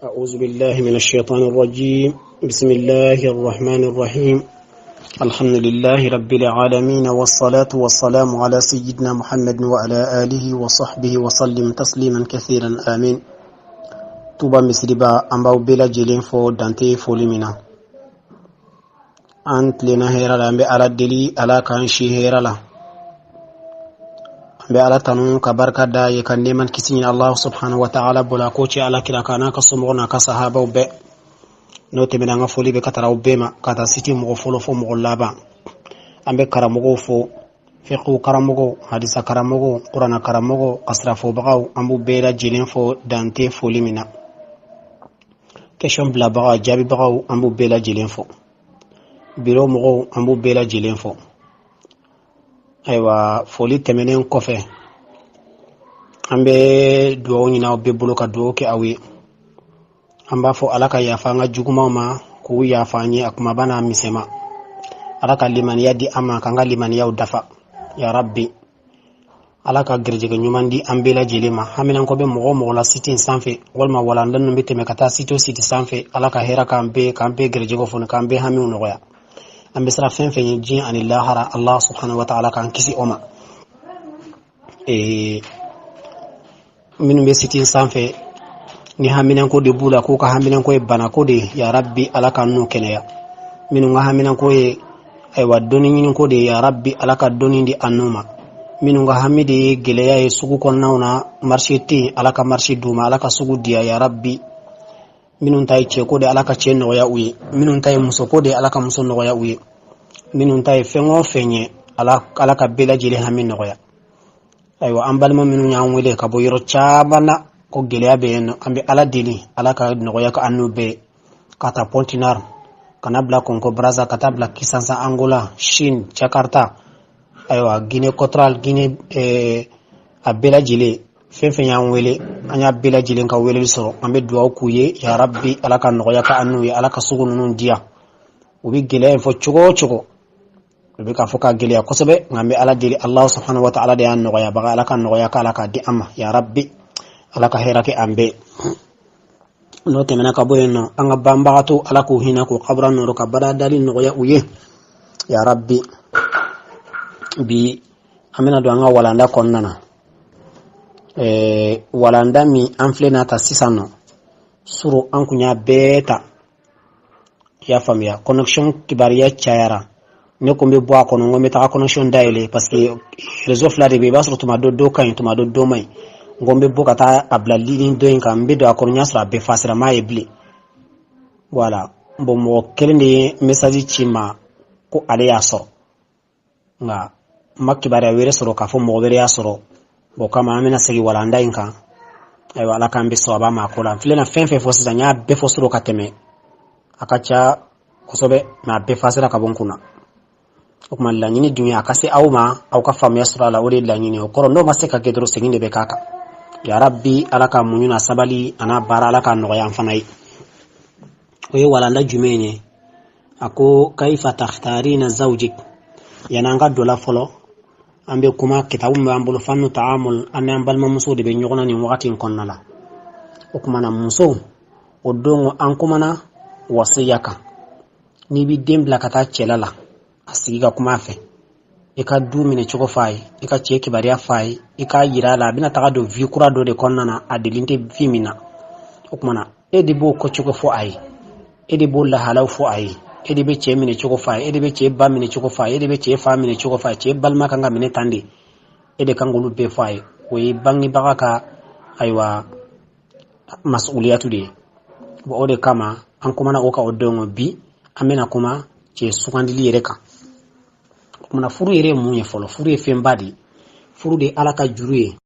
أعوذ بالله من الشيطان الرجيم. بسم الله الرحمن الرحيم. الحمد لله رب العالمين والصلاة والسلام على سيدنا محمد وعلى آله وصحبه وسلم تسليما كثيرا آمين. توبا مسربا أمباو بلا جيلين فو دانتي فولمنا أنت لنا هيرا لأمبي على الدلي على كانشي هيرا لا be ala tanu ka barka da ye kan neman kisin Allah subhanahu wa ta'ala bola ko ci ala kira kana ka sumo na ka sahaba be no te menanga foli be katara be ma kata siti mo folo fo mo laba ambe karamogo fo fiqhu karamogo hadisa karamogo qur'ana karamogo qasra fo bagaw ambu bela jilin fo dante foli mina question bla baga jabi bagaw ambu bela jilin fo biro mo ambu bela jilin fo aywa foli temenen kofe ambe duwo nyina be bulu ka duwo ke awi amba fo alaka yafa nga juguma ma ku yafa nyi akuma bana misema alaka limani yadi ama kanga limani ya udafa ya rabbi alaka gerjege nyumandi ambela jilima haminan ko be mo la sitin sanfe walma wala ndan no biteme kata sito siti sanfe alaka hera kambe gerjege fon kambe hami unoya ambe sara fen jin anillah hara Allah subhanahu wa ta'ala kan kisi oma minu be sitin sanfe ni haminan ko de bula ko ka haminan ko e bana ko de ya rabbi alaka nu kenaya minu nga haminan ko e ay wadoni nyinin ko de ya rabbi alaka doni di anuma minu nga hamide geleya e sugu kon nawna marcheti alaka marchi duma alaka sugu dia ya rabbi minun tay ce ko de alaka ce no ya uyi minun tay muso ko de alaka muso no ya uyi minun tay fengo fenye alaka bela jile hamin no ya aywa ambal mo minun ya wele ka bo yoro chabana ko gele abe no ambe ala dili alaka no ya ka anu be kata pontinar kanabla kongo braza katabla kisansa angola shin jakarta aywa guinée equatorial guinée abela jile fefe nya wele anya bela jile ka wele so ambe duwa kuye ya rabbi alaka no ya ka anu ya alaka sugu nun dia ubi gele fo chugo ubi ka foka gele ya kosobe ngambe ala dili Allah subhanahu wa ta'ala de an no ya baga alaka no ya ka alaka di amma ya rabbi alaka herake ambe no temena ka boyeno anga bamba to alako hina ko qabran no ka bada dali no ya uye ya rabbi bi amena do anga walanda konnana walanda mi anflena ta sisano suru ankunya beta ya famia connection kibariya chayara ne ko be bo ko no meta connection daile parce que réseau flade be basro to mado do kan to mado do mai ngombe bokata abla lini do en kam be do akon nyasra be fasira ma ebli voilà bo mo kelende message chima ko ale yaso nga makibara were soro ka fo mo were yasoro bo kama amena segi wala ndainka ay wala kambe so ba ma kola filena fenfe fo sanya be fo soro kateme akacha kosobe na be fasira ka bonkuna okuma la nyini dunya akase awma au ka fam yasra la wore la nyini okoro ndo maseka gedro seginde be kaka ya rabbi alaka munyuna sabali ana bara alaka no ya fanai oye wala nda jumene ako kaifa takhtarina zawjik yananga dola folo ambe kuma kitabu mbambulo fannu ta'amul anne ambal mamuso de be nyogona ni wakati konnala okuma na muso odongo ankumana wasiyaka ni bi dembla kata chelala asiga kuma fe eka du mine choko fai eka cheki baria fai eka yirala bina taka do vikura do de konnana adelinte vimina okuma edibo ko choko fo ai edibo la halaw fo ai edibe che mine choko fai edibe che ba mine choko fai edibe che fa mine choko fai che balma kanga mine tandi ede kangulu be fai we bangi bagaka aywa mas'uliyatu de bo ode kama an kuma na oka odongo bi amena kuma che sukandili yereka kuma furu yere munye folo furu e fembadi furu de alaka juruye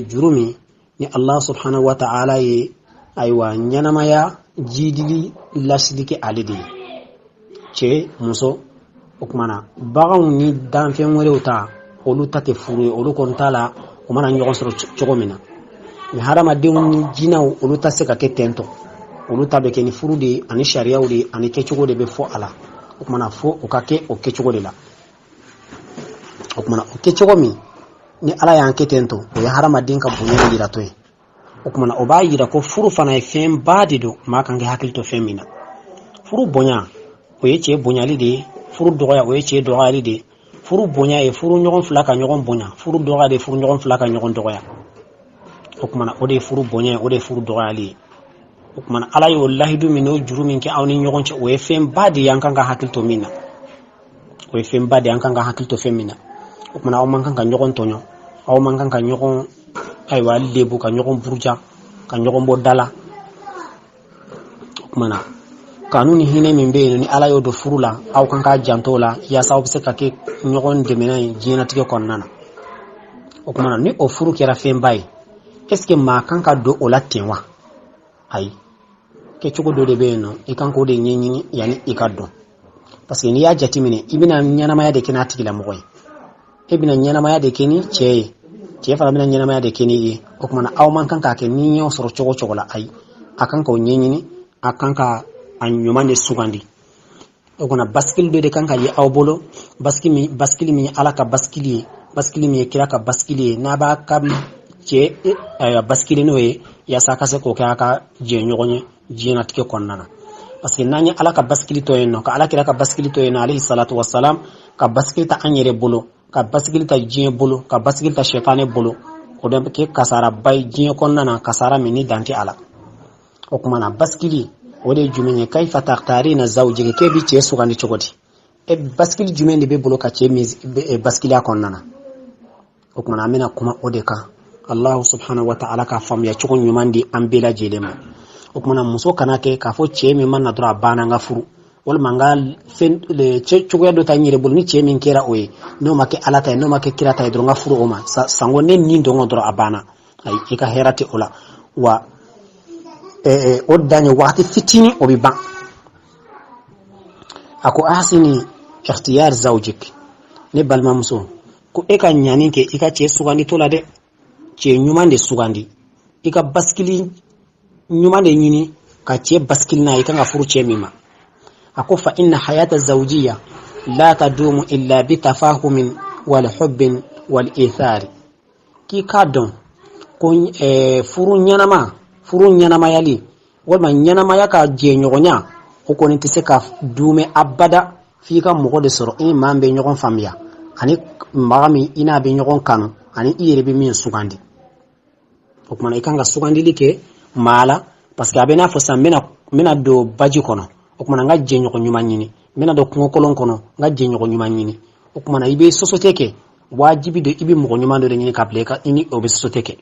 jurumi ni Allah subhanahu wa ta'ala ye aywa nyanamaya jidili lasidike alidi che muso okumana bagaw ni danfen were uta olu tate furu olu kontala o mana nyogon soro chogomina mi harama deuni jinaw olu ta seka ke tento olu ta be ke ni furu de ani sharia uli ani ke chogo de be fo ala okumana fo o kake o ke chogo de la okumana o ke chogo mi ni ala ya ke tento o ya harama dinka bunye dira toy o kuma na o b'a yira ko furu fana ye fɛn ba de don maa kan kɛ hakili to fɛn min na. Furu bonya o ye cɛ bonyali de ye, furu dɔgɔya o ye cɛ dɔgɔyali de ye, furu bonya ye furu ɲɔgɔn fila ka ɲɔgɔn bonya, furu dɔgɔya de furu ɲɔgɔn fila ka ɲɔgɔn dɔgɔya. O kuma na o de ye furu bonya, o de ye furu dɔgɔyali ye. O kuma na Ala y'o lahidu min n'o juru min kɛ aw ni ɲɔgɔn cɛ, o ye fɛn ba de ye an kan ka hakili to min na. O ye fɛn ba de ye an kan ka hakili to fɛn min na. O kuma na aw man kan ka ɲɔgɔn tɔɲɔ, aw man kan ka ɲɔgɔn ayiwa lebu, ka ɲɔgɔn buruja, ka ɲɔgɔn bɔ dala. O kuma na kanu ni hinɛ min bɛ yen ni Ala y'o don furu la, aw kan k'a janto la yaasa aw bɛ se ka kɛ ɲɔgɔn dɛmɛna ye diɲɛlatigɛ kɔnɔna na. O kuma na ni o furu kɛra fɛn ba ye, est-ce que maa kan ka don o la ten wa? Ayi, kɛcogo dɔ de bɛ yen nɔ i kan k'o de ɲɛɲini yanni i ka dɔn. Parce que n'i y'a jateminɛ i bɛna ɲɛnamaya de kɛ n'a tigilamɔgɔ ye, e bɛna ɲɛnamaya de kɛ ni cɛ ye, cɛ fana bɛna ɲɛnamaya de kɛ ni ye. O kuma na aw man kan k'a kɛ ni ɲɔgɔn sɔrɔ cogo cogo la. Ayi, a kan k'o ɲɛɲini, a kan ka a ɲuman de sugandi. O kuma na basikili dɔ de kan ka ye aw bolo, basikili min ye Ala ka basikili ye, basikili min ye kira ka basikili ye, n'a b'a ka cɛ basikili n'o ye yaasa a ka se k'o kɛ a ka jɛ ɲɔgɔn ye diɲɛlatigɛ kɔnɔna na. Parce que n'an ye Ala ka basikili to yen nɔ, ka Ala kira ka basikili to yen nɔ alayhi salatu wasalam, ka basikili ta an yɛrɛ bolo, ka basikili ta diɲɛ bolo, ka basikili ta sɛtanɛ bolo, o de bɛ kɛ kasaraba ye diɲɛ kɔnɔna na, kasara min ni dan tɛ a la. O kuma na basikili o de ye jumɛn ye? kayfa takhtarina zawjiki, k'e bi cɛ sugandi cogo di? Basikili jumɛn de bɛ bolo ka cɛ basikiliya kɔnɔna na? O kuma na an bɛna kuma o de kan. Allah subhanahu wa ta'ala ka faamuya cogo ɲuman di an bɛɛ lajɛlen ma. O kuma na muso kana kɛ k'a fɔ cɛ min ma na dɔrɔn a banna n ka furu, walima n ka cɛ cogoya dɔ ta n yɛrɛ bolo, ni cɛ min kɛra o ye, n'o ma kɛ Ala ta ye, n'o ma kɛ kira ta ye dɔrɔn n ka furu o ma, sango ne nin dɔn dɔrɔn a banna. Ayi, i ka hɛrɛ tɛ o la, wa o dan ye waati fitinin o bɛ ban. A ko ahsini ikhtiyar zawjik, ne balimamuso, ko e ka ɲani kɛ i ka cɛ sugandi to la dɛ, cɛ ɲuman de sugandi, i ka basikili ɲuman de ɲini ka cɛ basikili n'a ye, i kan ka furu cɛ min ma. A ko fa inna hayata zawjiya la tadumu illa bi tafahumin wal hubbin wal ithari, k'i k'a dɔn ko furu ɲɛnamayali walima ɲɛnamaya ka jɛɲɔgɔnya, o kɔni tɛ se ka duumɛ abada f'i ka mɔgɔ de sɔrɔ i ni maa bɛ ɲɔgɔn faamuya, ani maa min i n'a bɛ ɲɔgɔn kanu, ani i yɛrɛ bɛ min sugandi. O kuma na i kan ka sugandili kɛ maa la, parce que a bɛ n'a fɔ sisan n bɛna don baji kɔnɔ, o kuma na n ka jɛɲɔgɔn ɲuman ɲini, n bɛna don kungo kolon kɔnɔ n ka jɛɲɔgɔn ɲuman ɲini. O kuma na i bɛ société kɛ, wajibi de i bɛ mɔgɔ ɲuman dɔ de ɲini ka bila i ni o bɛ société kɛ.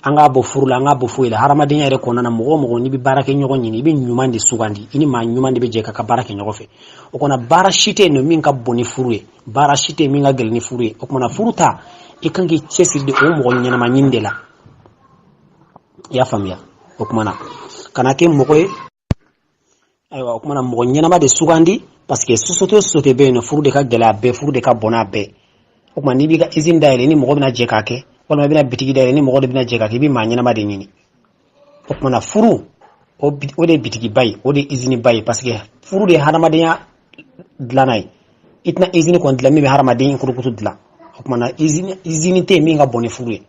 An k'a bɔ furu la, an k'a bɔ foyi la, hadamadenya yɛrɛ kɔnɔna na mɔgɔ o mɔgɔ n'i bɛ baara kɛ ɲɔgɔn ɲini, i bɛ ɲuman de sugandi, i ni maa ɲuman de bɛ jɛ ka baara kɛ ɲɔgɔn fɛ. O kuma na baara si tɛ yen nɔ min ka bon ni furu ye, baara si tɛ yen min ka gɛlɛn ni furu ye. O kuma na furu ta i kan k'i cɛsiri de o mɔgɔ ɲɛnama ɲini de la. I y'a faamuya? O kuma na kana kɛ mɔgɔ ye, ayiwa, o kuma na mɔgɔ ɲɛnama de sugandi, parce que société o société bɛ yen nɔ furu de ka gɛlɛn a bɛɛ, furu de ka bon a bɛɛ. O kuma n'i b'i ka usine dayɛlɛ ni mɔgɔ bɛna jɛ k'a kɛ, walima i bɛna bitigi dayɛlɛ ni mɔgɔ de bɛna jɛ k'a kɛ, i bɛ maa ɲɛnama de ɲini. O kuma na furu o de ye bitigiba ye, o de ye usine ba ye, parce que furu de ye hadamadenya dilanna ye. I tɛna usine kɔni dilan min bɛ hadamaden kurukutu dilan. O kuma na usine tɛ yen min ka bon ni furu ye.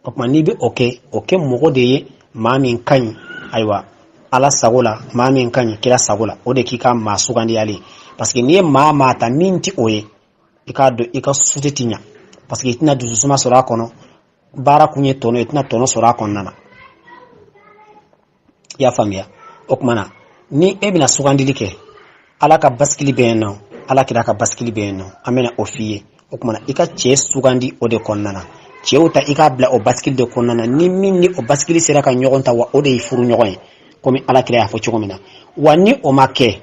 O kuma n'i bɛ o kɛ mɔgɔ de ye maa min ka ɲi, ayiwa, Ala sago la, maa min ka ɲi kira sago la, o de k'i ka maa sugandiyali. Parce que n'i ye maa ta min tɛ o ye, i k'a dɔn i ka société tɛ ɲa, parce que i tɛna dususuma sɔrɔ a kɔnɔ, baara kun ye tɔnɔ, i tɛna tɔnɔ sɔrɔ a kɔnɔna na. I y'a faamuya? O kuma na ni e bɛna sugandili kɛ, Ala ka basikili bɛ yen nɔ, Ala kira ka basikili bɛ yen nɔ, an bɛna o f'i ye. O kuma na i ka cɛ sugandi o de kɔnɔna na, cɛw ta i k'a bila o basikili de kɔnɔna na, ni min ni o basikili sera ka ɲɔgɔn ta, wa o de ye furu ɲɔgɔn ye, komi Ala kira y'a fɔ cogo min na. Wa ni o ma kɛ,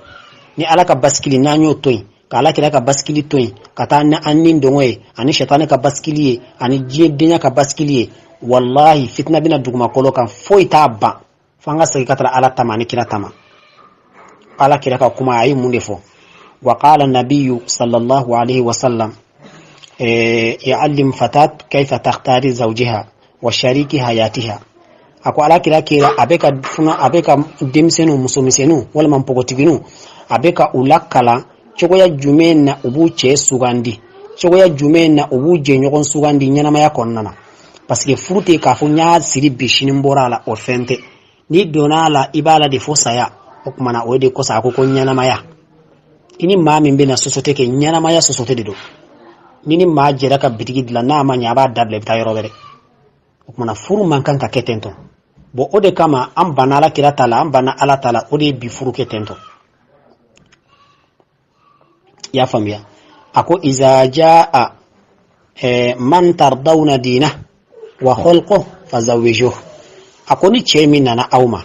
ni Ala ka basikili n'an y'o to yen, ka Ala kira ka basikili to yen, ka taa ni an ni dɔngɔ ye, ani sɛtanɛ ka basikili ye, ani diɲɛ denya ka basikili ye, wallahi fitina bɛna dugumakolo kan foyi t'a ban, fo an ka segin ka taa Ala tama ani kira tama. Ala kira ka kuma a ye mun de fɔ? Wa qala nabiyyu sallallahu alayhi wa sallam ya'allim fatat kayfa takhtari zawjiha wa shariki hayatiha. Ako Ala kira a bɛ ka denmisɛnninw, musomisɛnninw walima npogotigininw, a bɛ ka u lakala cogoya jumɛn na u b'u cɛ sugandi, cogoya jumɛn na u b'u jɛɲɔgɔn sugandi ɲɛnamaya kɔnɔna na. parce que furute k'a fɔ ɲa siri bi sini bɔra la o fɛn tɛ ni donna la i b'a la de fo saya o kumana o de kosɔn a ko ɲɛnamaya i ni maa min bɛna sɔsɔtɛ kɛ ɲɛnamaya sɔsɔtɛ de don ni maa jɛra ka bitigi dilan n'a ma ɲɛ a b'a dabila i bɛ taa yɔrɔ wɛrɛ o kumana furu man kan ka kɛ ten tɔ bon o de kama an banna ala kira ta la an banna ala ta la o de ye bi furu kɛ ten tɔ i y'a faamuya a ko iza jaa man tardawna diina wa khalqo fazawwijuh a ko ni cɛ min nana aw ma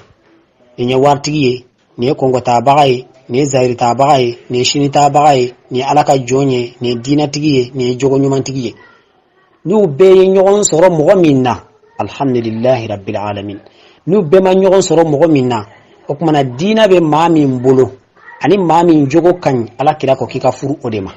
nin ye waritigi ye nin ye kɔngɔtaabaga ye nin ye zahiritabaga ye nin ye sinitabaga ye nin ye ala ka jɔn ye nin ye diinatigi ye nin ye jogo ɲumantigi ye n'u bɛɛ ye ɲɔgɔn sɔrɔ mɔgɔ min na alhamdulillahi rabbil alamin n'u bɛɛ ma ɲɔgɔn sɔrɔ mɔgɔ min na o kumana diina bɛ maa min bolo ani maa min jogo ka ɲi ala kira ko k'i ka furu o de ma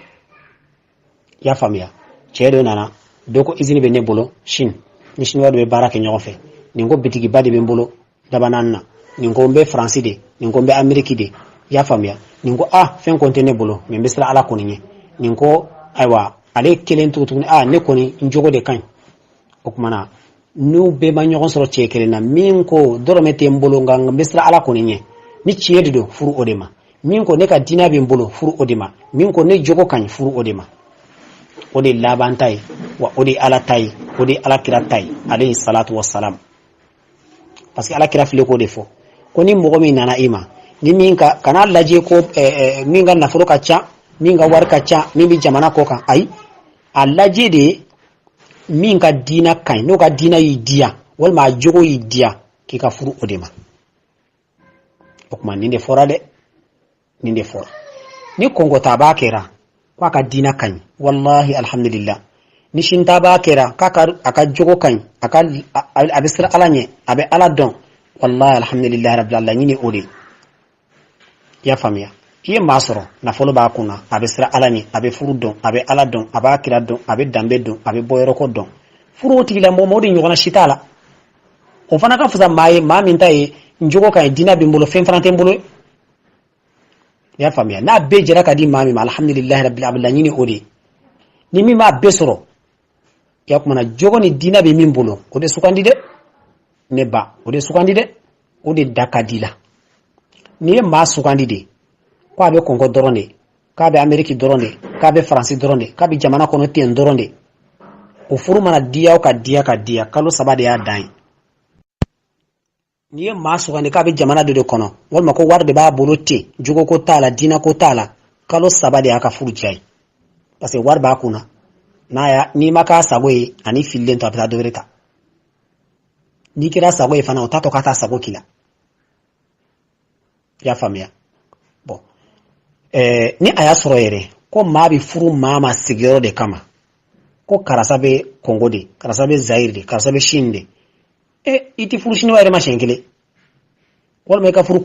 i y'a faamuya cɛ dɔ nana dɔ ko izini bɛ ne bolo Chine ni chinois dɔ bɛ baara kɛ ɲɔgɔn fɛ nin ko bitigiba de bɛ n bolo dabanan na nin ko n bɛ faransi de nin ko n bɛ ameriki de i y'a faamuya nin ko fɛn ko tɛ ne bolo mais n bɛ siran ala kɔni ɲɛ nin ko ayiwa ale kelen to tuguni ne kɔni n jogo de ka ɲi o kumana n'u bɛɛ ma ɲɔgɔn sɔrɔ cɛ kelen na min ko dɔrɔmɛ tɛ n bolo nka n bɛ siran ala kɔni ɲɛ ni tiɲɛ de don furu o de ma min ko ne ka diinɛ bɛ n bolo furu o de ma min ko ne jogo ka ɲi furu o de ma o de laban ta ye wa o de ala ta ye o de ala kira ta ye alayhi salatu wassalam parce que ala kira filɛ k'o de fɔ ko ni mɔgɔ min nana i ma ni min ka kana lajɛ ko min ka nafolo ka ca min ka wari ka ca min bɛ jamana kɔ kan ayi a lajɛ de min ka diina ka ɲi n'o ka diina y'i diya walima a jogo y'i diya k'i ka furu o de ma o kuma nin de fɔra dɛ nin de fɔra ni kɔngɔtabaa kɛra k'a ka diina ka ɲi wallahi alhamdulillah ni sintabaa kɛra a ka jogo ka ɲi a bɛ siran ala ɲɛ a bɛ ala dɔn wallahi alhamdulillah rabbil alamin o de i y'a faamuya i ye maa sɔrɔ nafolo b'a kunna a bɛ siran ala ɲɛ a bɛ furu dɔn a bɛ ala dɔn a b'a kira dɔn a bɛ danbe dɔn a bɛ bɔ yɔrɔko dɔn furu o tigila mɔgɔ de ɲɔgɔnna si t'a la o fana ka fisa maa ye maa min ta ye n jogo ka ɲi diina bɛ n bolo fɛn fana tɛ n bolo i y'a faamuya n'a bɛɛ jɛra ka di maa min ma alhamdulillah rabbil alamin o de ni min b'a bɛɛ sɔrɔ i y'a kumana jogo ni diina bɛ min bolo o de sugandi dɛ ne ba o de sugandi dɛ o de da ka di la ni ye maa sugandi de ko a bɛ kɔngɔ dɔrɔn de k'a bɛ ameriki dɔrɔn de k'a bɛ faransi dɔrɔn de k'a bɛ jamana kɔnɔ ten dɔrɔn de o furu mana diya o ka diya kalo 3 de y'a dan ye n'i ye maa sugandi k'a bɛ jamana de kɔnɔ walima ko wari de b'a bolo ten jogo ko t'a la diina ko t'a la kalo 3 de y'a ka furu diya ye parce que wari b'a kunna n'i ma k'a sago ye ani fililen to a bɛ taa dɔ wɛrɛ ta n'i kɛra sago ye fana o t'a to k'a taa sago k'i la i y'a faamuya bon ni a y'a sɔrɔ yɛrɛ ko maa bɛ furu maa ma sigiyɔrɔ de kama ko karisa bɛ Kongo de karisa bɛ Zaire de karisa bɛ Chine de i tɛ furu siniwa yɛrɛ ma siɲɛ kelen walima i ka furu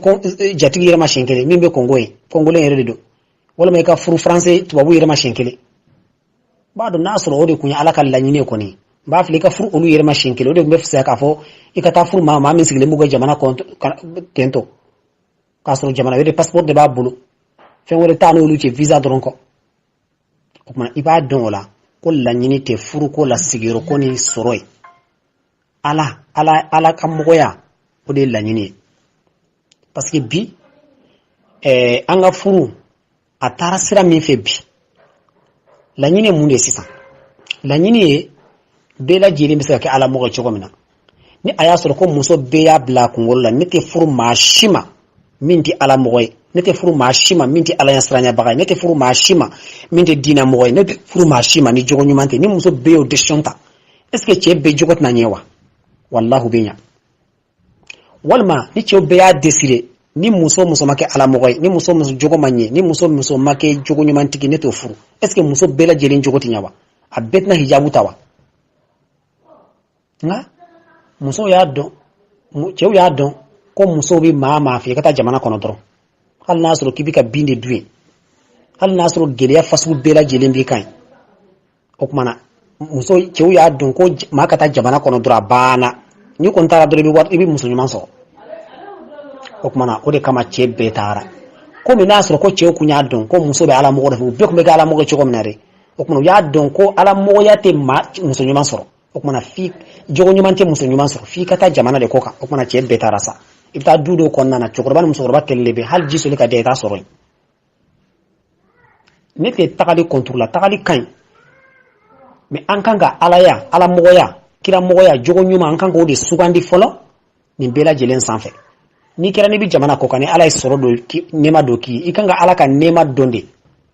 jatigi yɛrɛ ma siɲɛ kelen min bɛ Kongo ye Kongolen yɛrɛ de don walima i ka furu Faransɛ tubabu yɛrɛ ma siɲɛ kelen b'a dɔn n'a sɔrɔ o de kun ye ala ka laɲini ye kɔni n b'a fili i ka furu olu yɛrɛ ma siɲɛ kelen o de tun bɛ fisaya k'a fɔ i ka taa furu maa min sigilen b'u ka jamana tentɔ k'a sɔrɔ jamana wɛrɛ passeport de b'a bolo fɛn wɛrɛ t'a n'olu cɛ visa dɔrɔn kɔ o kumana i b'a dɔn o la ko laɲini tɛ furu ko la sigiyɔrɔ ko ni sɔrɔ ye ala ka mɔgɔya o de ye laɲini ye parce que bi an ka furu a taara sira min fɛ bi laɲini ye mun de ye sisan laɲini ye bɛɛ lajɛlen bɛ se ka kɛ ala mɔgɔ cogo min na ni a y'a sɔrɔ ko muso bɛɛ y'a bila a kunkolo la ne tɛ furu maa si ma min tɛ ala mɔgɔ ye ne tɛ furu maa si ma min tɛ ala ɲɛsiranɲɛbaga ye ne tɛ furu maa si ma min tɛ diinɛ mɔgɔ ye ne tɛ furu maa si ma ni jogo ɲuman tɛ ni muso bɛɛ y'o décision ta est ce que cɛ bɛɛ jogo tɛna ɲɛ wa wallahu bɛ ɲa walima ni cɛw bɛɛ y'a décider ni muso ma kɛ ala mɔgɔ ye ni muso jogo ma ɲɛ ni muso ma kɛ jogo ɲuman tigi ne t'o furu est ce que muso bɛɛ lajɛlen jogo tɛ ɲa wa a bɛɛ tɛna hijabu ta wa nka musow y'a dɔn cɛw y'a dɔn ko musow bɛ maa fɛ i ka taa jamana kɔnɔ dɔrɔn hali n'a sɔrɔ k'i bɛ ka bin de dun yen hali n'a sɔrɔ gɛlɛya fasugu bɛɛ lajɛlen b'i kan o kumana cɛw y'a dɔn ko maa ka taa jamana kɔnɔ dɔrɔn a banna n'i kɔni taara dɔrɔn i bɛ muso ɲuman sɔrɔ o kumana o de kama cɛ bɛɛ taara komi n'a sɔrɔ ko cɛw kun y'a dɔn ko muso bɛ ala mɔgɔ de fɛ u bɛɛ tun bɛ kɛ ala mɔgɔ cogo min na dɛ o kumana u y'a dɔn ko ala mɔgɔya tɛ muso ɲuman sɔrɔ o kuma fi jogo nyuman te muso nyuman sɔrɔ fi ka taa jamana de kɔ kan o kuma cɛ bɛɛ taara sa i bɛ taa du dɔw kɔnɔna na cɛkɔrɔba ni musokɔrɔba kɛlɛlen bɛ hali ji soli ka di i t'a sɔrɔ yen ne tɛ tagali contour la tagali ka ɲi mais an kan ka alaya ala mɔgɔya kira mɔgɔya jogo ɲuman an kan k'o de sugandi fɔlɔ nin bɛɛ lajɛlen sanfɛ n'i kɛra n'i bɛ jamana kɔ kan ni ala ye sɔrɔ dɔ nɛɛma dɔ k'i ye i kan ka ala ka nɛɛma dɔn de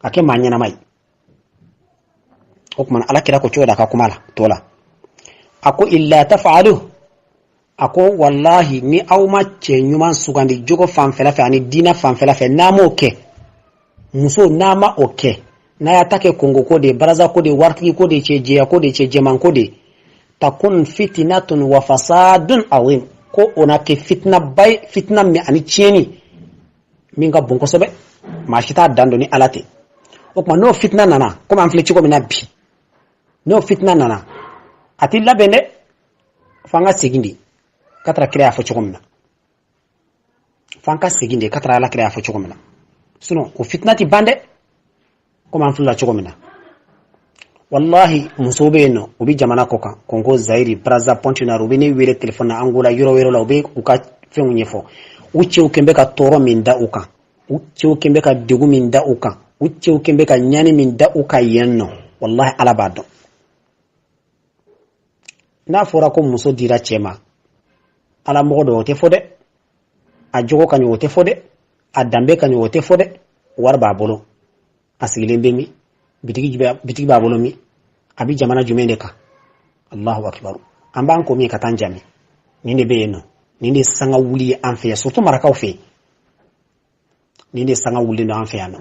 ka kɛ maa ɲɛnama ye o tuma ala kira ko cogo da a ka kuma la tɔ la a ko illa taf'alu a ko wallahi ni aw ma cɛ ɲuman sugandi jogo fanfɛla fɛ ani diinɛ fanfɛla fɛ n'a m'o kɛ muso n'a ma o kɛ n'a y'a ta kɛ kongo ko de baraza ko de waritigi ko de cɛ jɛya ko de cɛ jɛman ko de takun fitnatun wa fasadun awim ko ona kɛ fitna bay fitna min ani tiɲɛni min ka bon kosɛbɛ maa si t'a dan dɔn ni ala tɛ o tuma n'o fitna nana komi an filɛ cogo min na bi n'o fitna nana a t'i labɛn dɛ f'an ka segin de ka taara kira y'a fɔ cogo min na f'an ka segin de ka taara ala kira y'a fɔ cogo min na sinon o fitna ti ban dɛ komi an filɛ cogo min na wallahi musow bɛ yen nɔ u bɛ jamana kɔ kan Congo Zaire Brazza Pointe-Noire u bɛ ne wele téléphone na Angola yɔrɔ la u bɛ u ka fɛnw ɲɛfɔ u cɛw kɛn bɛ ka tɔɔrɔ min da u kan u cɛw kɛn bɛ ka degun min da u kan u cɛw kɛn bɛ ka ɲani min da u kan yen nɔ wallahi ala b'a dɔn n'a fɔra ko muso dira cɛ ma ala mɔgɔ dɔ o tɛ fɔ dɛ a jogo ka ɲi o tɛ fɔ dɛ a danbe ka ɲi o tɛ fɔ dɛ wari b'a bolo a sigilen bɛ min bitigi b'a bolo min a bɛ jamana jumɛn de kan Allahu akbar an b'an ko min ka taa jami nin de bɛ yen nɔ nin de sanga wuli ye an fɛ yan surtout marakaw fɛ yen nin de sanga wuli don an fɛ yan nɔ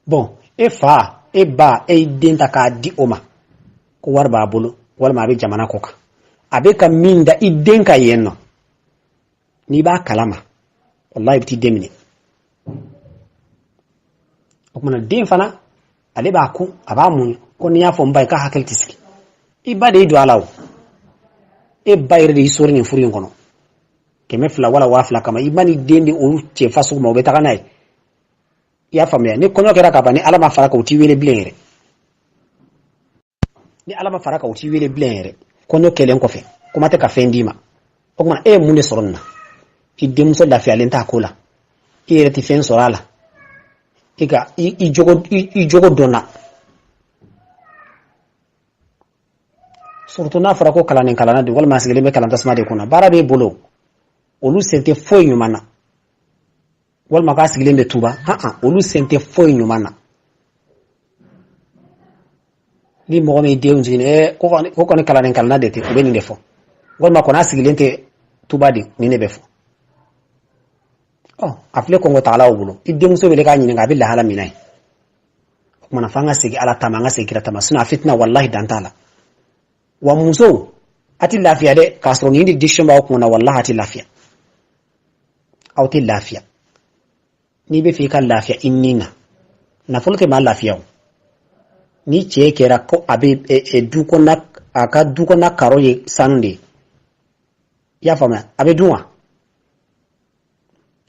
bon e fa e ba e den ta k'a di o ma ko wari b'a bolo walima a bɛ jamana kɔ kan a bɛ ka min da i den ka yen nɔ n'i b'a kalama wallahi i bɛ t'i den minɛ o kumana den fana ale b'a kun a b'a muɲu ko n'i y'a fɔ n ba ye k'a hakili tɛ sigi i ba de y'i don a la o e ba yɛrɛ de y'i sɔrɔ nin furu in kɔnɔ 200 wala 2000 kama i ba ni den de olu cɛ fa sugu ma o bɛ taga n'a ye i y'a faamuya ni kɔɲɔ kɛra ka ban ni ala ma fara kan u t'i wele bilen yɛrɛ ni ala ma fara kan u t'i wele bilen yɛrɛ kɔɲɔ kɛlen kɔfɛ kuma tɛ ka fɛn d'i ma o kumana e ye mun de sɔrɔ nin na i denmuso lafiyalen t'a ko la i yɛrɛ tɛ fɛn sɔrɔ a la i jogo dɔnna surtout n'a fɔra ko kalannen kalanna de walima a sigilen bɛ kalan tasuma de kunna baara b'e bolo olu sen tɛ foyi ɲuman na walima k'a sigilen bɛ tuba olu sen tɛ foyi ɲuman na ni mɔgɔ min denw jigin ko kɔni kalannen kalanna de tɛ u bɛ nin de fɔ walima kɔni a sigilen tɛ tuba de nin de bɛ fɔ a filɛ kɔngɔ tagalaw bolo i denmuso wele k'a ɲininka a bɛ lahala min na ye o kumana f'an ka segin ala tama an ka segin kira tama sinon a fitina wallahi dan t'a la wa muso a tɛ lafiya dɛ k'a sɔrɔ nin de decision b'aw kunna wallahi a tɛ lafiya aw tɛ lafiya n'i bɛ fɛ i ka lafiya i ni na nafolo tɛ maa lafiya o ni cɛ kɛra ko a bɛ du kɔnɔna a ka du kɔnɔna karo ye sanu de ye i y'a faamuya a bɛ dun wa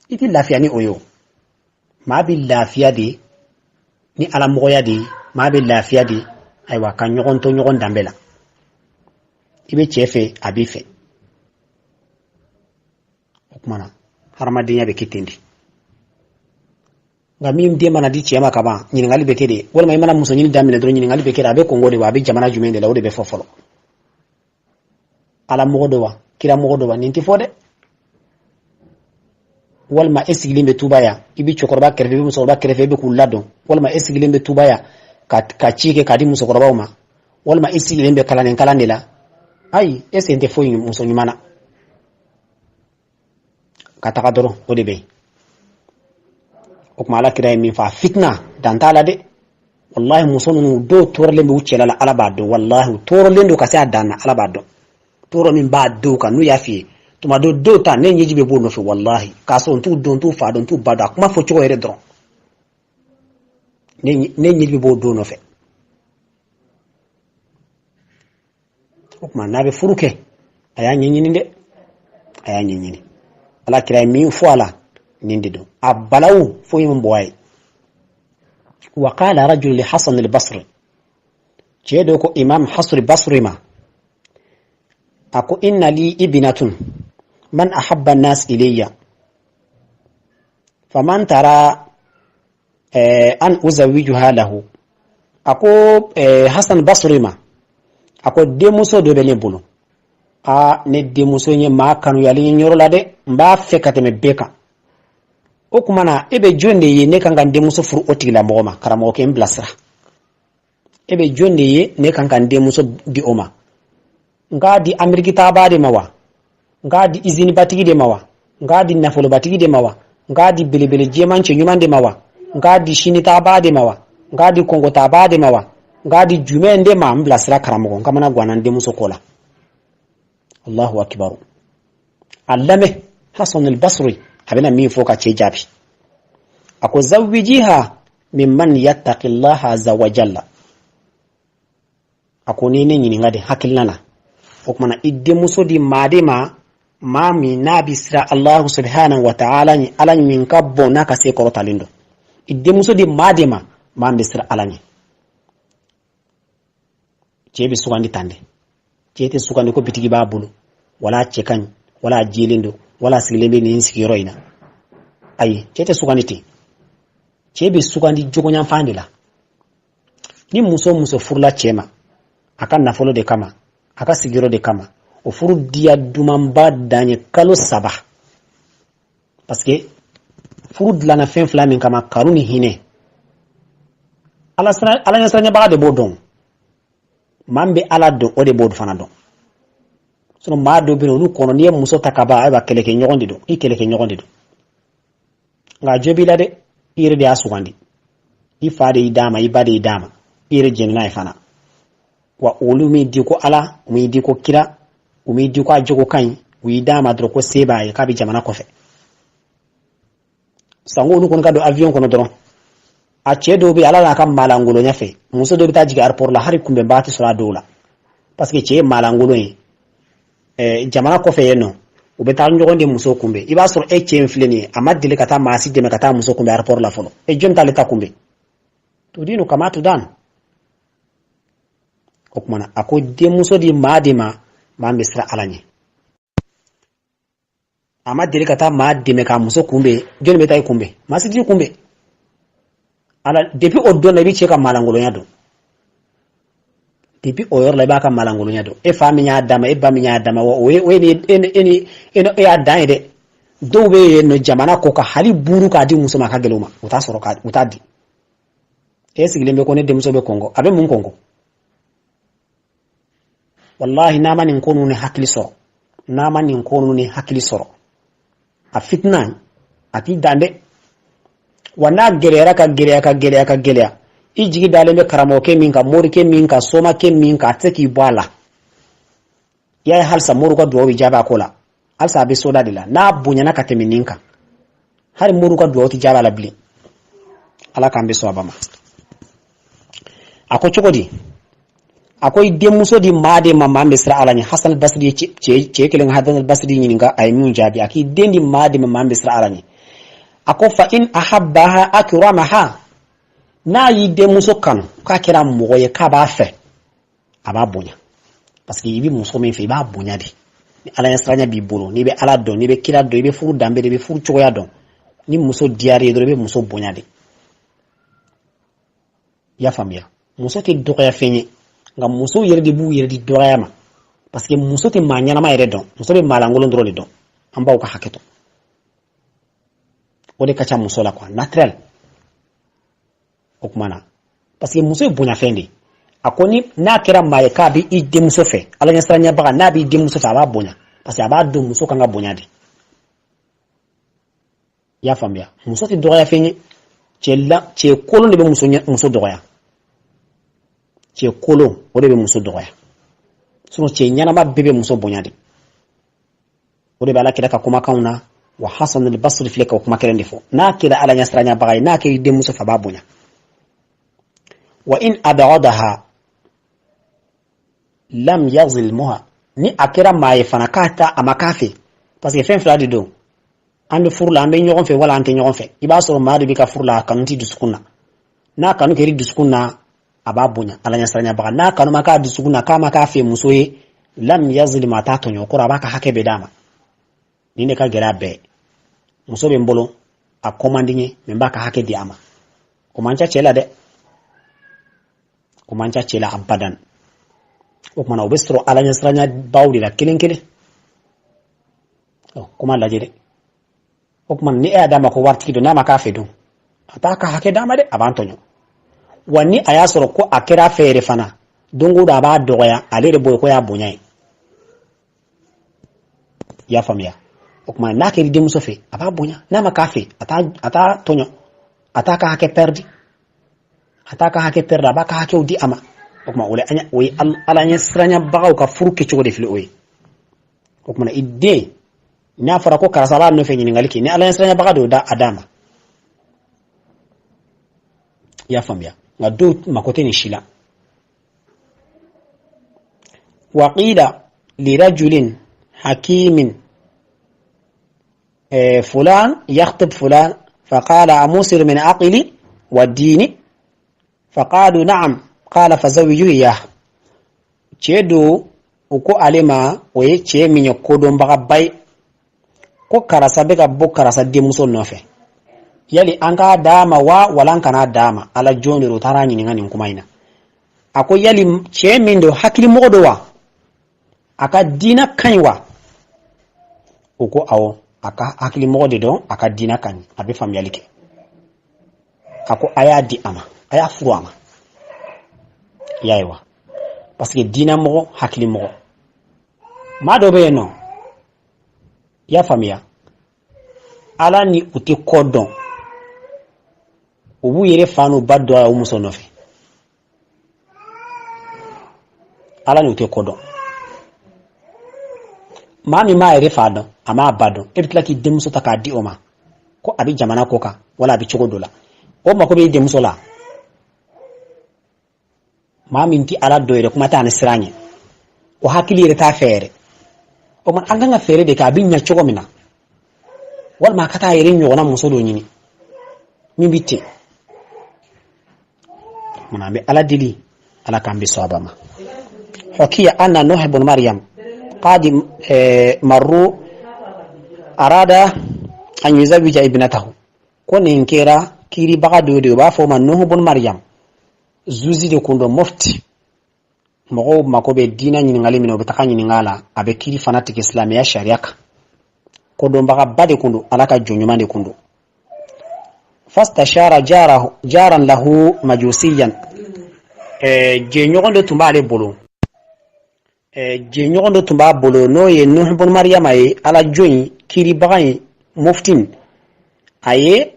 i tɛ lafiya ni o ye o maa bɛ lafiya de ni alamɔgɔya de maa bɛ lafiya de ayiwa ka ɲɔgɔn to ɲɔgɔn danbe la i bɛ cɛ fɛ a b'i fɛ o kumana hadamadenya bɛ kɛ ten de nka min den mana di cɛ ma ka ban ɲininkali bɛ kɛ de walima i mana muso ɲini daminɛ dɔrɔn ɲininkali bɛ kɛ de a bɛ kɔngɔ de wa a bɛ jamana jumɛn de la o de bɛ fɔ fɔlɔ alamɔgɔ dɔ wa kiramɔgɔ dɔ wa nin tɛ fɔ dɛ walima e sigilen bɛ tuba yan i bɛ cɛkɔrɔba kɛrɛfɛ i bɛ musokɔrɔba kɛrɛfɛ i bɛ k'u ladɔn walima e sigilen bɛ tuba yan ka ci kɛ k'a di musokɔrɔbaw ma walima e sigilen bɛ kalan de la ayi e sen tɛ foyi muso ɲuman na ka taga dɔrɔn o de bɛ yen o kuma ala kira ye min fɔ fitna dan t'a la dɛ wallahi muso ninnu dɔw tɔɔrɔlen bɛ u cɛla la ala b'a dɔn wallahi u tɔɔrɔlen don ka se a dan na ala b'a dɔn tɔɔrɔ min b'a dɔw kan n'u y'a f'i ye tuma dɔw ta ne ɲɛji bɛ b'o nɔfɛ wallahi k'a sɔrɔ n t'u dɔn n t'u fa dɔn n t'u ba dɔn a kuma fɔ cogo yɛrɛ dɔrɔn ne ɲɛji bɛ b'o don nɔfɛ o kuma n'a bɛ furu kɛ a y'a ɲɛɲini dɛ a y'a ɲɛɲini ala kira ye min fɔ a la nin de don a balawu foyi min bɔ a ye wa qala rajul li Hasan al-Basri cede ko imam hasri basri ma ako inna li ibnatun man ahabba an-nas ilayya faman tara an uzawijuha lahu. Ako Hasan Basri ma ako demuso do be ne bulu ne demuso nye ma kanu yali nyoro la de mba fekate me beka o kuma na ebe jonde ye ne kan demuso furu otila moma karamo ke mblasra ebe jonde ye ne kan demuso di oma nga di Amerika ta ba de mawa nga di izini batigi de mawa nga di nafolo batigi de mawa nga di belebele jemanche nyumande mawa nga di shini ta ba de mawa nga di kongo ta ba de mawa nga di jumende ma mblasra karamo kamana gwanan demuso kola. Allahu akbar. Allame Hasan al-Basri habina mi foka ce jabi ako zawwijiha mimman yattaqillaha azza wa jalla ako ne nyini ngade hakilnana o kuma na idde muso di madema mami nabi sira Allah subhanahu wa ta'ala ni alani min kabbo naka se ko talindo idde muso di madema mami sira alani jebe sugandi tande jete sugandi ko bitigi babulu wala cekan wala jilindo wala silembe ni insikiroina ay jete sugandi jebe sugandi jogo nyam fandila ni muso furla chema akan nafolo de kama aka sigiro de kama o furu dia dumamba danye kalo saba parce que furu dlana fen flamin kama karuni hine ala nyasranya ba de bodon mambe ala do o de bod fana don sono ma do bino nu kono ni muso takaba ay ba keleke nyogondi do I keleke nyogondi do nga jobila de ire de asugandi I faade idama I bade idama ire jenna e fana wa ulumi di ko ala umi di ko kira umi di ko ajogo kan wi dama dro ko seba e kabi jamana ko fe sango nu kon kado avion kono dron a cedo bi ala la kam malangulo nyafe muso do bita jiga airport la hari kumbe mbati sura dola parce que ce malangulo yi jamana ko fe yeno o beta njogonde muso kumbe iba sur e ce mfleni amadile kata masi de kata muso kumbe airport la folo e jonta leta kumbe to dino kama to dan okmana ako de muso di madima ma misra alanye amadile kata madime ka muso kumbe joni beta kumbe masi di kumbe ala depuis o don nabi cheka malangolo nyado depuis o yor la ba ka malangolo nyado e fami nya dama e ba mi nya dama we ni eni e adan de do be no jamana ko ka hali buru ka di muso maka geloma uta soro ka uta di e sigile me ko ne de muso be kongo abe mun kongo wallahi na mani nkonu ne hakli soro na mani nkonu ne hakli soro a fitna ati dande wana gelera ka gelea ijigi dale me karamo ke min ka mori ke min ka soma ke min ka teki bwala ya halsa moru ka duwo jaba kola halsa be soda dila na bunya na katemininka har moru ka duwo ti jaba la bli ala kan be so abama ako chokodi ako idde muso di made mama misra alani Hasan al-Basri ce kelen Hasan al-Basri nyinga ay mun jabi aki dendi made mama misra alani ako fa in ahabbaha akramaha na yide muso kan ka kira moye ka ba fe aba bonya parce que ibi muso men fe ba bonya di ni ala yasranya bi bolo ni be ala don ni be kira do be furu dambe de be furu choya don ni muso diare do be muso bonya di ya famia muso ke do ya fenye nga muso yere di bu yere di do ya ma parce que muso te manyana ma yere don muso be malangolo ndro le don amba ka haketo ode kacha muso la kwa naturel okumana parce que muso bonya fendi akoni na kera maye ka bi ide muso fe ala nya sranya baga na bi ide muso fa ba bonya parce que aba do muso kanga bonya di ya famia muso ti doya fenyi chella che kolo ne be muso doya che kolo ode be muso doya suno che nyana ma bebe muso bonya di ode bala kira ka kuma kauna wa Hasan al-Basri fleka kuma kira ndifo na kira ala nya sranya baga na kira ide muso fa ba bonya wa in abadaha lam yazilmuha ni akira maye fana kata amakafe parce que fen fladi do ande furla ambe nyogon fe wala ante nyogon fe iba so maade bi ka furla kanunti duskunna na kanu keri duskunna aba bonya ala nya siranya baga na kanu maka disuguna kama ka fe muso ye lam yazlim ata tonyo ko aba ka hake be dama ni ne ka gera be muso be mbolo a commandinye memba ka hake di ama ko mancha chela de ko mancha chela abadan o mana obestro ala nya siranya bawdi la kelenkele ko man la jede o man ni adama ko warti do na maka fe do ata ka hake dama de abantonyo wani aya soro ko akira fere fana dongo da ba doya ale de boy ko ya bonyai ya famia o kuma na ke di muso fe aba bonya na maka fe ata tonyo ata ka hake perdi aba ka hake udi ama o kuma ole anya o ala nya sranya baga ka furuke chogo de fili oyi o kuma idde na fara ko karasala no fe nyini ngaliki ni ala nya sranya baga do da adama ya famia nga do makote ni shila wa qila li rajulin hakimin fulan yakhtib fulan فقال أموسر من عقلي والدين فقالوا نعم قال فزوجوا إياه تشدو uko alema oye che minyo kodon baga bay ko karasa bega bo karasa de muso nofe yali anka dama wa walanka na dama ala joni ro tarani ni ngani kumaina ako yali che mindo hakili modo wa aka dina kanwa uko awo aka hakili modo do aka dina kan abe famyalike ako aya di ama aya furu ama yaiwa parce que dina mo hakili mo mado be no ya famia ala ni uti kodon ubu yere fanu baddo a umuso nofe ala ni uti kodon mami ma yere fado ama baddo ebitla ki demso taka di oma ko abi jamana koka wala abi chogo dola o mako be demso la mami nti ala doyre kuma ta nasiranye o hakili reta fere o man anganga fere de ka binya chogo mina wal ma kata yere nyona muso do nyini mi bitte mona be ala dili ala kambi sabama hakiya anna nuh ibn maryam qadim marru arada an yuzawija ibnatahu ko ne nkera kiri baga do ba fo man nuh ibn maryam zuzi de kundo mufti mogo makobe dina nyini ngali mino betaka nyini ngala abe kiri fanatic islam ya shariaka kodo mbaga bade kundo alaka jonyuma de kundo fastashara jaran lahu majusiyan je nyogondo tumbale bolo je nyogondo tumba bolo no ye nuh ibn maryam ay ala joyi kiri bagai muftin aye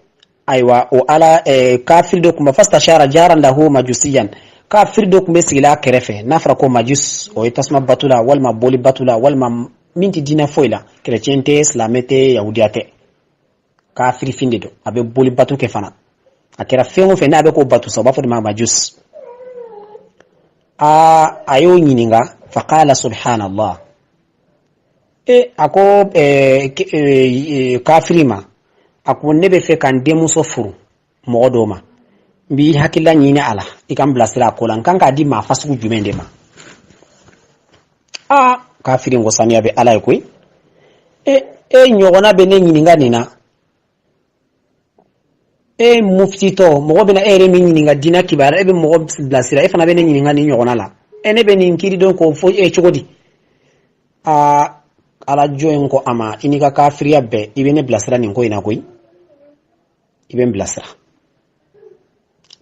aywa o ala kafir do kuma fastashara jaran lahu majusiyan kafir do kuma sigila kerefe nafra ko majus o itasma batula wal ma boli batula wal ma minti dina foila chrétienté islamete yahudiate kafir finde do abe boli batu ke fana akera fengo fe na abe ko batu so bafo ma majus ayo nyininga faqala subhanallah ako kafirima ako nebe fe kan demuso furu modoma bi hakilla nyine ala ikam blasira kolan kan ka di ma fasu jumende ma kafiri ngo samiya be ala ko nyogona be ne nyininga nina mufti to mo be na ere min nyininga dina kibara e be mo blasira e fana be ne nyininga ni nyogona la ene be ni nkiri don ko fo chogodi ala joyen ko ama inika kafiriya be ibene blasira ni ko ina koy iben blasira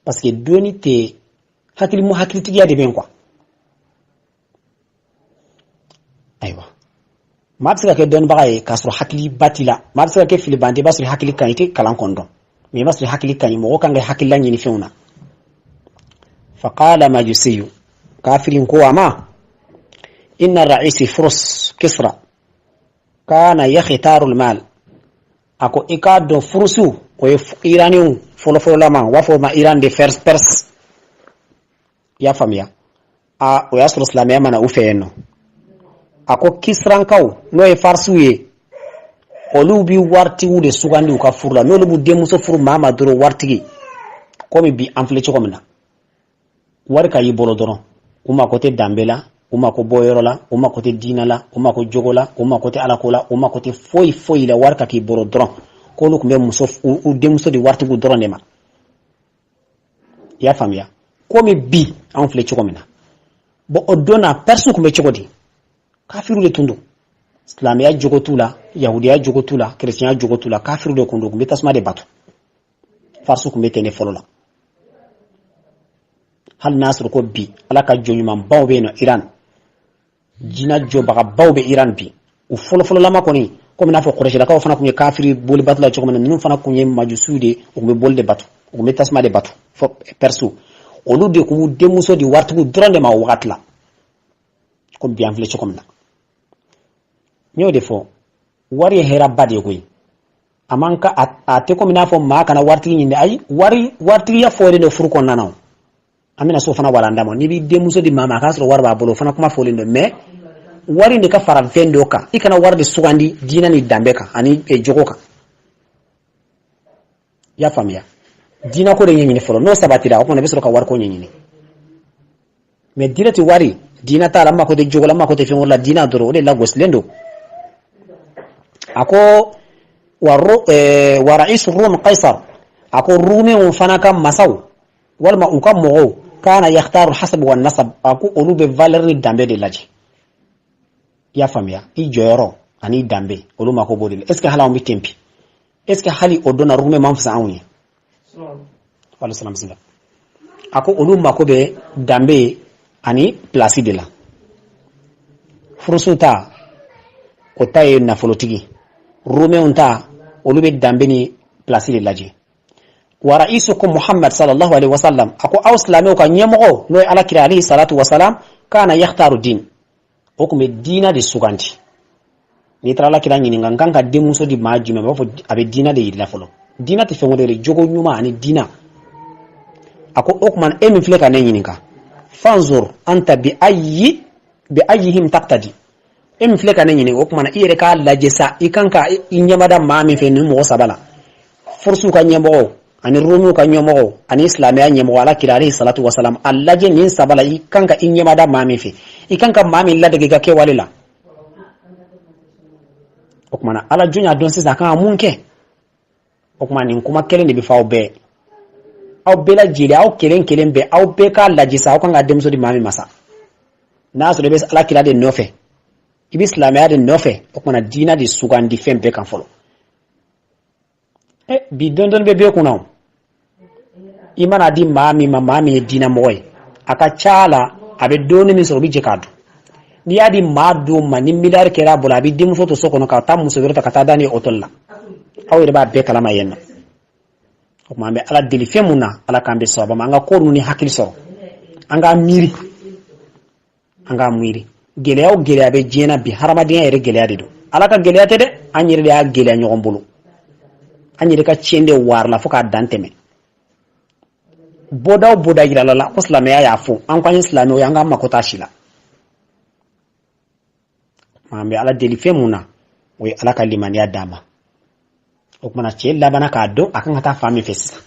parce que doni te hakili mo hakili tigiya de ben quoi aywa mabsika ke don bagay kasro hakili batila mabsika ke filibande basri hakili kan ite kalan kondo mi basri hakili kan mo kan ga hakili lan ni feuna faqala majusiyu kafirin ko ama inna ra'isi furus kisra kana yakhtaru almal ako ikado furusu ko iranium folo lama wafo ma iran de first pers ya famia o yasro islamia mana ufeno ako kisran kaw no e farsuye olubi warti wude sugandi ka furla no lubu demuso furu mama duro wartigi komi bi amfle ci komna wari ka yi bolo dɔrɔn u mako tɛ danbe la u mako bɔyɔrɔ la u mako tɛ diinɛ la u mako jogo la u mako tɛ alako la u mako tɛ foyi foyi la wari ka k'i bolo dɔrɔn k'olu tun bɛ u denmuso di waritigiw dɔrɔn de ma i y'a faamuya komi bi anw filɛ cogo min na bon o don na persiw tun bɛ cogo di kafiru de tun don silamɛya jogo t'u la yahudiya jogo t'u la kerecɛnya jogo t'u la kafiru de tun don u tun bɛ tasuma de bato farisiw tun bɛ ten de fɔlɔ la hali n'a sɔrɔ ko bi ala ka jɔn ɲumanbaw bɛ yen nɔ Iran jinɛ jɔbagabaw bɛ Iran bi u fɔlɔfɔlɔlama kɔni komi n'a fɔ Quraysilakaw fana tun ye kafiri boli bato la cogo min na ninnu fana tun ye majusiw de u tun bɛ boli de bato u tun bɛ tasuma de bato fɔ persiw olu de tun b'u denmuso di waritigiw dɔrɔn de ma o wagati la komi bi an filɛ cogo min na n y'o de fɔ wari ye hɛrɛba de ye koyi a man ka a tɛ komi n'a fɔ maa kana waritigi ɲini ayi waritigiya fɔlen don furu kɔnɔna na an bɛna so fana walanda ma n'i b'i denmuso di maa ma a k'a sɔrɔ wari b'a bolo o fana kuma fɔlen don mais wari de ka fara fɛn dɔ kan i kana wari de sugandi diinɛ ni danbe kan ani jogo kan i y'a faamuya diinɛ ko de ɲɛɲini fɔlɔ n'o sabatira o kɔni i bɛ sɔrɔ ka wari ko ɲɛɲini mais diinɛ tɛ wari diinɛ t'a la n mako tɛ jogo la n mako tɛ fɛn wɛrɛ la diinɛ dɔrɔn o de lagosilen don a ko wa ra'isu rum qaisar a ko rumiw fana ka masaw walima u ka mɔgɔw kana yakhtaru hasab wa nasab a ko olu bɛ valeur ni danbe de lajɛ i y'a faamuya i jɔyɔrɔ ani danbe olu mako b'o de la est ce que hali anw bɛ ten bi est ce que hali o donna rume man fisa anw ye wala salam sila a ko olu mako bɛ danbe ani place de la furusu ta o ta ye nafolotigi rumew ta olu bɛ danbe ni place de lajɛ wa ra'isukum Muhammad sallallahu alaihi wasallam a ko aw silamɛw ka ɲɛmɔgɔ n'o ye alakira alayhi salatu wasalam kana yakhtaru din o tun bɛ diinɛ de sugandi n'i taara alakira ɲininka n kan ka denmuso di maa jumɛn b'a fɔ a bɛ diinɛ de yirila fɔlɔ diinɛ tɛ fɛn wɛrɛ de jogo ɲuman ani diinɛ a ko o tuma e min filɛ ka ne ɲininka fanzur anta bi ayyihim taqtadi e min filɛ ka ne ɲininka o tuma i yɛrɛ k'a lajɛ sa i kan ka i ɲɛmada maa min fɛ nin mɔgɔ saba la furusiw ka ɲɛmɔgɔw ani rumiw ka ɲɛmɔgɔw ani silamɛya ɲɛmɔgɔ alakira alayhi salatu wasalam a lajɛ nin saba la i kan ka i ɲɛmada maa min fɛ i kan ka maa min ladege i ka kɛwale la o tuma ala jɔn y'a dɔn sisan a kan ka mun kɛ o tuma nin kuma kelen de bɛ fɔ aw bɛɛ lajɛlen aw kelen kelen bɛɛ aw bɛɛ k'a lajɛ sa aw kan ka denmuso di maa min ma sa n'a sɔrɔ i bɛ alakira de nɔfɛ i bɛ silamɛya de nɔfɛ o tuma diinɛ de sugandi fɛn bɛɛ kan fɔlɔ bi dɔɔni bɛ bɛɛ kunna i mana di maa min ma maa min ye diinɛ mɔgɔ ye a ka ca la a bɛ dɔɔni min sɔrɔ o bɛ jɛ k'a dun n'i y'a di maa dɔw ma ni miliyari kɛra a bolo a bɛ denmuso to so kɔnɔ ka taa muso wɛrɛ ta ka taa da ni hôtel la aw yɛrɛ b'a bɛɛ kalama yen nɔ o tuma an bɛ ala deli fɛn mun na ala k'an bɛ sababa ma an ka ko ninnu ni hakili sɔrɔ an k'a miiri gɛlɛya o gɛlɛya bɛ diɲɛ na bi hadamadenya yɛrɛ gɛlɛya de don ala ka gɛlɛya tɛ dɛ an yɛrɛ de y'a gɛlɛya ɲɔgɔn bolo an yɛrɛ ka tiɲɛ de warila fo k'a dan tɛmɛ bɔda o bɔda yirala la ko silamɛya y'a fɔ an k'an ye silamɛw ye an k'an mako t'a si la an bɛ ala deli fɛn mun na o ye ala ka limaniya d'a ma o kumana cɛ labanna k'a dɔn a kan ka taa fan min fɛ sisan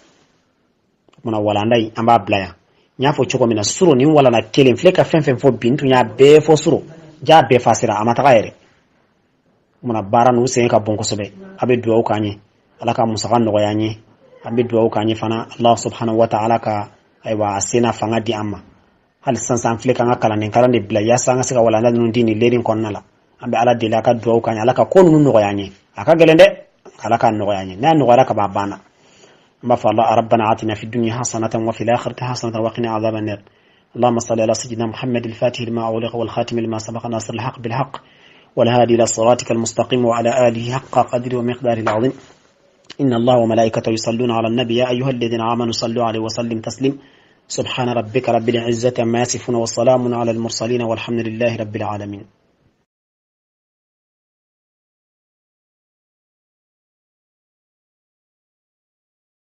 o kumana walanda in an b'a bila yan n y'a fɔ cogo min na suro ni walanda kelen filɛ ka fɛn fɛn fɔ bi n tun y'a bɛɛ fɔ suro jaa bɛɛ fasira a ma taga yɛrɛ o kumana baara n'u sɛgɛn ka bon kosɛbɛ a bɛ dugawu k'an ye ala ka musaka nɔgɔya an ye an bɛ dugawu k'an ye fana Allah subhanahu wa ta'ala ka ayiwa a sen n'a fanga di an ma hali sisan an filɛ k'an ka kalanden kalan de bila yaasa an ka se ka walanda ninnu di nin leeri kɔnɔna la an bɛ ala deli a ka dugawu k'an ye ala ka ko ninnu nɔgɔya an ye a ka gɛlɛn dɛ ala ka nɔgɔya an ye n'a nɔgɔyara ka ban banna an b'a fɔ Allah rabbana atina fid dunya hasanatan wa fil akhirati hasanatan wa qina adhaban nar اللهم صل على سيدنا محمد الفاتح لما أغلق والخاتم لما سبق ناصر الحق بالحق والهادي إلى صراطك المستقيم وعلى آله حق قدره ومقداره العظيم إن الله وملائكته يصلون على النبي يا أيها الذين آمنوا صلوا عليه وسلم تسليم سبحان ربك رب العزة عما يصفون والسلام على المرسلين والحمد لله رب العالمين